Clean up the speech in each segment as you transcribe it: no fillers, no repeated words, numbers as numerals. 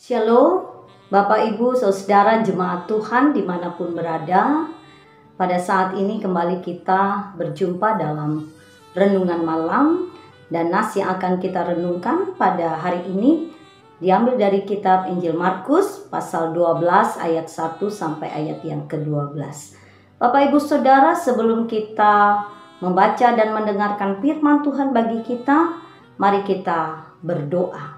Shalom, Bapak Ibu, Saudara Jemaat Tuhan dimanapun berada. Pada saat ini kembali kita berjumpa dalam Renungan Malam. Dan nas yang akan kita renungkan pada hari ini diambil dari kitab Injil Markus pasal 12 ayat 1 sampai ayat yang ke-12. Bapak Ibu Saudara, sebelum kita membaca dan mendengarkan firman Tuhan bagi kita, mari kita berdoa.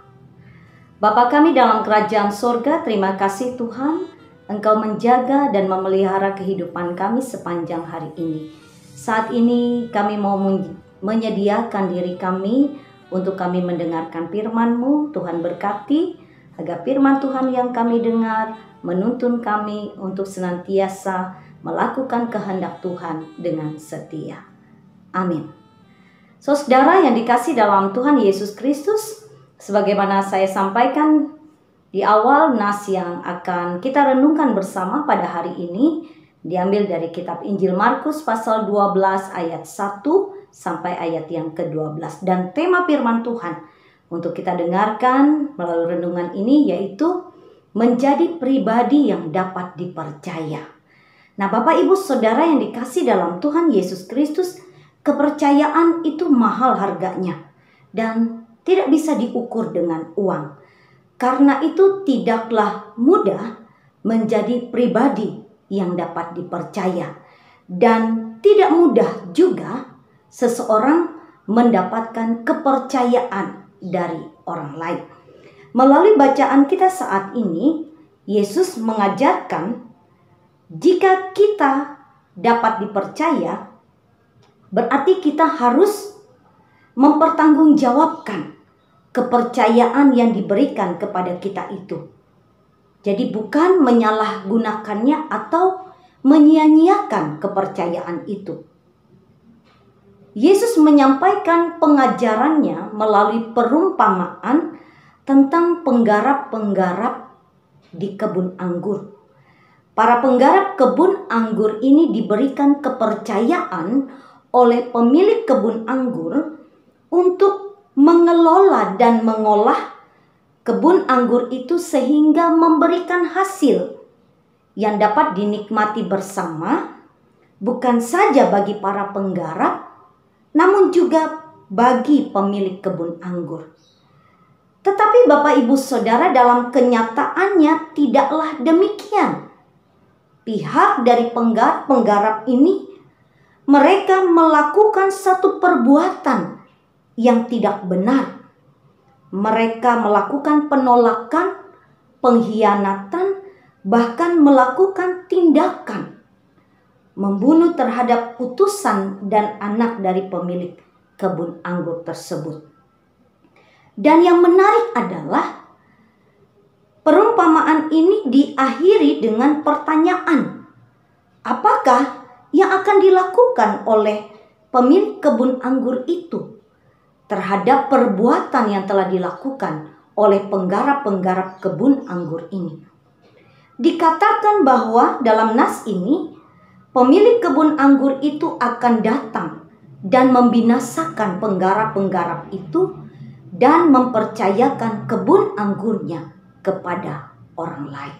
Bapa kami dalam kerajaan sorga, terima kasih Tuhan, Engkau menjaga dan memelihara kehidupan kami sepanjang hari ini. Saat ini kami mau menyediakan diri kami untuk kami mendengarkan firman-Mu. Tuhan berkati agar firman Tuhan yang kami dengar menuntun kami untuk senantiasa melakukan kehendak Tuhan dengan setia. Amin. Saudara yang dikasih dalam Tuhan Yesus Kristus, sebagaimana saya sampaikan di awal, nas yang akan kita renungkan bersama pada hari ini diambil dari kitab Injil Markus pasal 12 ayat 1 sampai ayat yang ke-12. Dan tema firman Tuhan untuk kita dengarkan melalui renungan ini yaitu menjadi pribadi yang dapat dipercaya. Nah, Bapak Ibu Saudara yang dikasih dalam Tuhan Yesus Kristus, kepercayaan itu mahal harganya dan tidak bisa diukur dengan uang. Karena itu tidaklah mudah menjadi pribadi yang dapat dipercaya. Dan tidak mudah juga seseorang mendapatkan kepercayaan dari orang lain. Melalui bacaan kita saat ini, Yesus mengajarkan jika kita dapat dipercaya, berarti kita harus mempertanggungjawabkan kepercayaan yang diberikan kepada kita itu. Jadi bukan menyalahgunakannya atau menyia-nyiakan kepercayaan itu. Yesus menyampaikan pengajarannya melalui perumpamaan tentang penggarap-penggarap di kebun anggur. Para penggarap kebun anggur ini diberikan kepercayaan oleh pemilik kebun anggur untuk mengelola dan mengolah kebun anggur itu sehingga memberikan hasil yang dapat dinikmati bersama, bukan saja bagi para penggarap, namun juga bagi pemilik kebun anggur. Tetapi Bapak Ibu Saudara, dalam kenyataannya tidaklah demikian. Pihak dari penggarap ini, mereka melakukan satu perbuatan yang tidak benar. Mereka melakukan penolakan, pengkhianatan, bahkan melakukan tindakan membunuh terhadap utusan dan anak dari pemilik kebun anggur tersebut. Dan yang menarik adalah perumpamaan ini diakhiri dengan pertanyaan, apakah yang akan dilakukan oleh pemilik kebun anggur itu terhadap perbuatan yang telah dilakukan oleh penggarap-penggarap kebun anggur ini. Dikatakan bahwa dalam nas ini, pemilik kebun anggur itu akan datang dan membinasakan penggarap-penggarap itu dan mempercayakan kebun anggurnya kepada orang lain.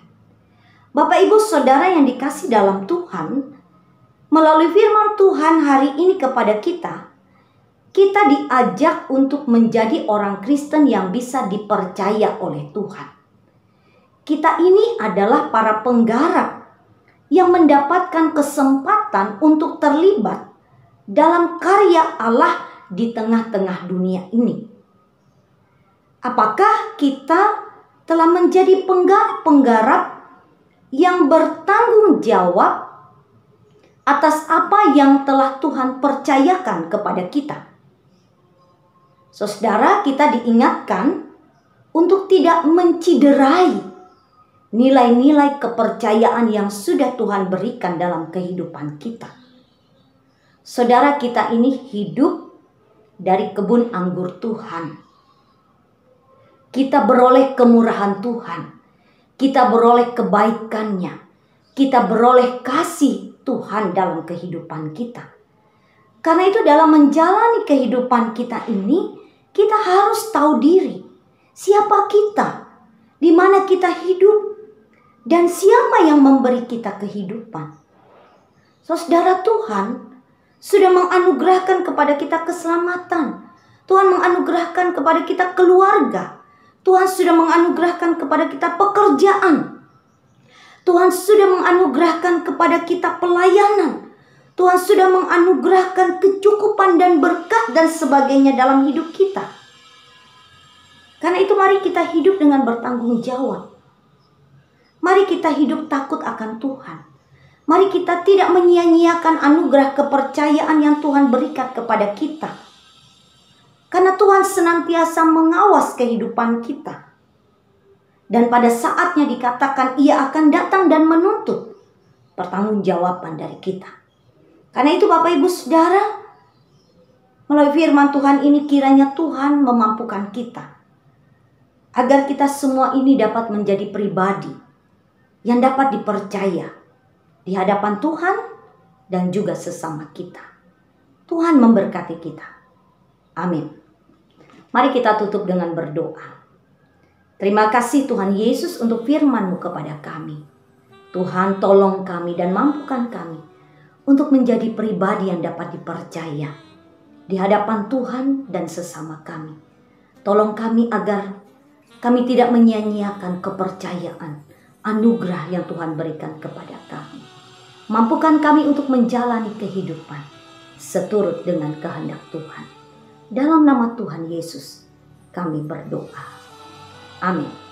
Bapak Ibu Saudara yang dikasih dalam Tuhan, melalui firman Tuhan hari ini kepada kita diajak untuk menjadi orang Kristen yang bisa dipercaya oleh Tuhan. Kita ini adalah para penggarap yang mendapatkan kesempatan untuk terlibat dalam karya Allah di tengah-tengah dunia ini. Apakah kita telah menjadi penggarap yang bertanggung jawab atas apa yang telah Tuhan percayakan kepada kita? Saudara, kita diingatkan untuk tidak menciderai nilai-nilai kepercayaan yang sudah Tuhan berikan dalam kehidupan kita. Saudara, kita ini hidup dari kebun anggur Tuhan. Kita beroleh kemurahan Tuhan. Kita beroleh kebaikannya. Kita beroleh kasih Tuhan dalam kehidupan kita. Karena itu dalam menjalani kehidupan kita ini, kita harus tahu diri. Siapa kita? di mana kita hidup dan siapa yang memberi kita kehidupan. Saudara, Tuhan sudah menganugerahkan kepada kita keselamatan. Tuhan menganugerahkan kepada kita keluarga. Tuhan sudah menganugerahkan kepada kita pekerjaan. Tuhan sudah menganugerahkan kepada kita pelayanan. Tuhan sudah menganugerahkan kecukupan dan berkat dan sebagainya dalam hidup kita. Karena itu mari kita hidup dengan bertanggung jawab. Mari kita hidup takut akan Tuhan. Mari kita tidak menyia-nyiakan anugerah kepercayaan yang Tuhan berikan kepada kita. Karena Tuhan senantiasa mengawas kehidupan kita. Dan pada saatnya dikatakan Ia akan datang dan menuntut pertanggungjawaban dari kita. Karena itu Bapak Ibu Saudara, melalui firman Tuhan ini kiranya Tuhan memampukan kita. Agar kita semua ini dapat menjadi pribadi yang dapat dipercaya di hadapan Tuhan dan juga sesama kita. Tuhan memberkati kita. Amin. Mari kita tutup dengan berdoa. Terima kasih Tuhan Yesus untuk firman-Mu kepada kami. Tuhan, tolong kami dan mampukan kami untuk menjadi pribadi yang dapat dipercaya di hadapan Tuhan dan sesama kami. Tolong kami agar kami tidak menyia-nyiakan kepercayaan, anugerah yang Tuhan berikan kepada kami. Mampukan kami untuk menjalani kehidupan seturut dengan kehendak Tuhan. Dalam nama Tuhan Yesus kami berdoa. Amin.